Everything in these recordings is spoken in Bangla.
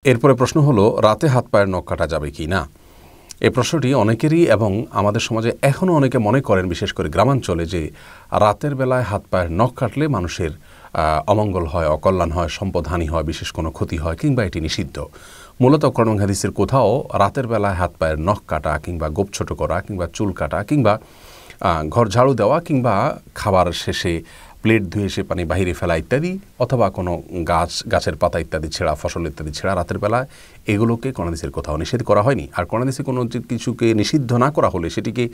এরপরে প্রশ্ন হলো, রাতে হাত পায়ের নখ কাটা যাবে কি না। এই প্রশ্নটি অনেকেরই এবং আমাদের সমাজে এখনও অনেকে মনে করেন, বিশেষ করে গ্রামাঞ্চলে, যে রাতের বেলায় হাত পায়ের নখ কাটলে মানুষের অমঙ্গল হয়, অকল্যাণ হয়, সম্পদহানি হয়, বিশেষ কোনো ক্ষতি হয়, কিংবা এটি নিষিদ্ধ। মূলত কোরআন হাদিসের কোথাও রাতের বেলায় হাত পায়ের নখ কাটা কিংবা গোপ ছোট করা কিংবা চুল কাটা কিংবা ঘর ঝাড়ু দেওয়া কিংবা খাবার শেষে প্লেট ধুয়ে সে পানি বাহিরে ফেলা ইত্যাদি, অথবা কোনো গাছের পাতা ইত্যাদি ছেঁড়া, ফসল ইত্যাদি ছেঁড়া রাতের বেলায়, এগুলোকে কোরআন হাদিসের কোথাও নিষেধ করা হয়নি। আর কোরআন হাদিসে কোনো কিছুকে নিষিদ্ধ না করা হলে সেটিকে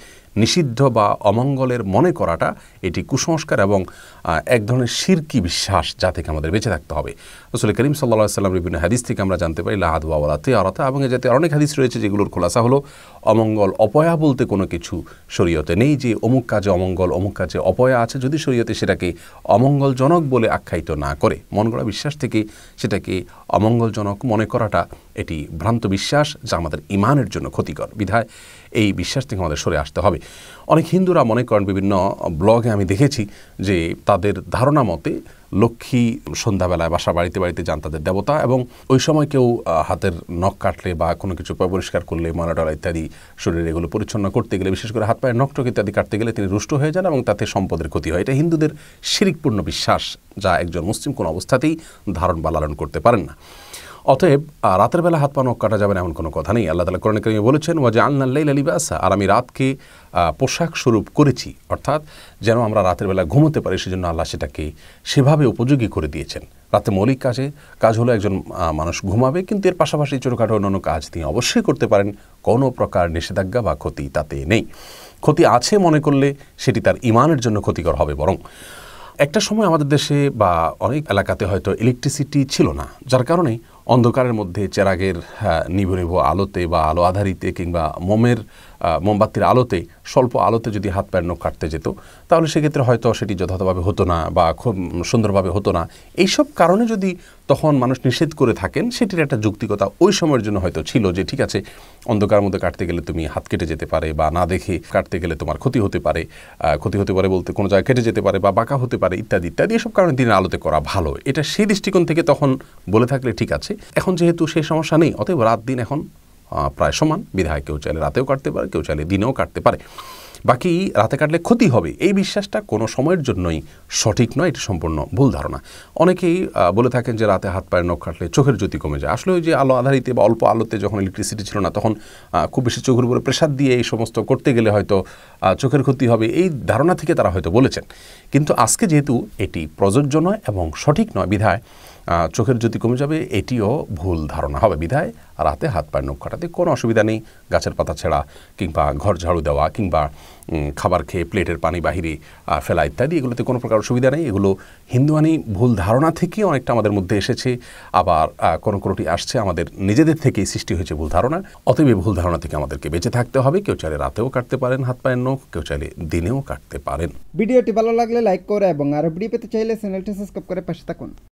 নিষিদ্ধ বা অমঙ্গলের মনে করাটা এটি কুসংস্কার এবং এক ধরনের শিরকি বিশ্বাস, যা থেকে আমাদের বেঁচে থাকতে হবে। রাসূল করিম সাল্লাল্লাহু আলাইহি ওয়াসাল্লাম বিভিন্ন হাদিস থেকে আমরা জানতে পারি লা আদওয়া ওয়ালা তিয়ারাতা, এবং এ জাতীয় অনেক হাদিস রয়েছে যেগুলোর খোলাসা হলো অমঙ্গল অপয়া বলতে কোনো কিছু শরীয়তে নেই, যে অমুক কাজে অমঙ্গল, অমুক কাজে অপয়া আছে, যদি শরীয়তে সেটাকে অমঙ্গলজনক বলে আখ্যায়িত না করে, মন গড়া বিশ্বাস থেকে সেটাকে অমঙ্গলজনক মনে করাটা এটি ভ্রান্ত বিশ্বাস, যা আমাদের ঈমানের জন্য ক্ষতিকর। বিধায় এই বিশ্বাস থেকে আমাদের সরে আসতে হবে। অনেক হিন্দুরা মনে করেন, বিভিন্ন ব্লগে আমি দেখেছি যে তাদের ধারণা মতে লক্ষ্মী সন্ধ্যাবেলায় বাসা বাড়িতে বাড়িতে যান তাদের দেবতা, এবং ওই সময় কেউ হাতের নখ কাটলে বা কোনো কিছু পরিষ্কার করলে, ময়লা ইত্যাদি শরীরে এগুলো পরিচ্ছন্ন করতে গেলে, বিশেষ করে হাত পায়ের নখটক ইত্যাদি কাটতে গেলে তিনি রুষ্ট হয়ে যান এবং তাতে সম্পদের ক্ষতি হয়। এটা হিন্দুদের শিরকপূর্ণ বিশ্বাস, যা একজন মুসলিম কোনো অবস্থাতেই ধারণ বা লালন করতে পারেন না। অতএব রাতের বেলা হাত পা নখ কাটা যাবে না এমন কোনো কথা নেই। আল্লাহ তাআলা কোরআনে কারিমে বলেছেন, ওয়াজআলনাল লাইলা লিবাসা, আর আমি রাতকে পোশাক স্বরূপ করেছি, অর্থাৎ যেন আমরা রাতের বেলা ঘুমোতে পারি, সেজন্য আল্লাহ সেটাকে সেভাবে উপযোগী করে দিয়েছেন। রাতে মৌলিক কাজ হলো একজন মানুষ ঘুমাবে, কিন্তু এর পাশাপাশি ছোটোখাটো অন্যান্য কাজ তিনি অবশ্যই করতে পারেন। কোনো প্রকার নিষেধাজ্ঞা বা ক্ষতি তাতে নেই। ক্ষতি আছে মনে করলে সেটি তার ঈমানের জন্য ক্ষতিকর হবে। বরং একটা সময় আমাদের দেশে বা অনেক এলাকাতে হয়তো ইলেকট্রিসিটি ছিল না, যার কারণে অন্ধকারের মধ্যে চেরাগের নিভু নিভু আলোতে বা আলো আধারিতে কিংবা মোমবাতির আলোতে, স্বল্প আলোতে যদি হাত পায়ের নখ কাটতে যেত, তাহলে সেক্ষেত্রে হয়তো সেটি যথাযথভাবে হতো না বা খুব সুন্দরভাবে হতো না। এইসব কারণে যদি তখন মানুষ নিষেধ করে থাকেন, সেটির একটা যৌক্তিকতা ওই সময়ের জন্য হয়তো ছিল, যে ঠিক আছে, অন্ধকারের মধ্যে কাটতে গেলে তুমি হাত কেটে যেতে পারে, বা না দেখে কাটতে গেলে তোমার ক্ষতি হতে পারে। ক্ষতি হতে পারে বলতে কোনো জায়গায় কেটে যেতে পারে বা বাঁকা হতে পারে ইত্যাদি ইত্যাদি। এসব কারণে দিনের আলোতে করা ভালো, এটা সেই দৃষ্টিকোণ থেকে তখন বলে থাকলে ঠিক আছে। এখন যেহেতু সেই সমস্যা নেই, অতএব রাত দিন এখন প্রায় সমান। বিধায় কেউ চাইলে রাতেও কাটতে পারে, কেউ চাইলে দিনেও কাটতে পারে। বাকি রাতে কাটলে ক্ষতি হবে, এই বিশ্বাসটা কোনো সময়ের জন্যই সঠিক নয়, এটি সম্পূর্ণ ভুল ধারণা। অনেকেই বলে থাকেন যে রাতে হাত পায়ের নখ কাটলে চোখের জ্যোতি কমে যায়। আসলে ওই যে আলো আধারিতে বা অল্প আলোতে, যখন ইলেকট্রিসিটি ছিল না, তখন খুব বেশি চোখের উপরে প্রেসার দিয়ে এই সমস্ত করতে গেলে হয়তো চোখের ক্ষতি হবে, এই ধারণা থেকে তারা হয়তো বলেছেন। কিন্তু আজকে যেহেতু এটি প্রযোজ্য নয় এবং সঠিক নয়, বিধায় চোখের জ্যোতি কমে যাবে, এটিও ভুল ধারণা হবে। বিধায় রাতে হাত পায়ের নখ কাটাতে কোনো অসুবিধা নেই। গাছের পাতা ছেঁড়া কিংবা ঘর ঝাড়ু দেওয়া কিংবা খাবার খেয়ে প্লেটের পানি বাহিরে ফেলা ইত্যাদি, এগুলোতে কোনো প্রকার অসুবিধা নেই। এগুলো হিন্দুয়ানি ভুল ধারণা থেকে অনেকটা আমাদের মধ্যে এসেছে, আবার কোনোটি আসছে আমাদের নিজেদের থেকেই সৃষ্টি হয়েছে ভুল ধারণা। অতএব ভুল ধারণা থেকে আমাদেরকে বেঁচে থাকতে হবে। কেউ চাইলে রাতেও কাটতে পারেন হাত পায়ের নখ, কেউ চাইলে দিনেও কাটতে পারেন। ভিডিওটি ভালো লাগলে লাইক করে এবং আরো ভিডিও পেতে চাইলে চ্যানেলটি সাবস্ক্রাইব করে পাশে থাকুন।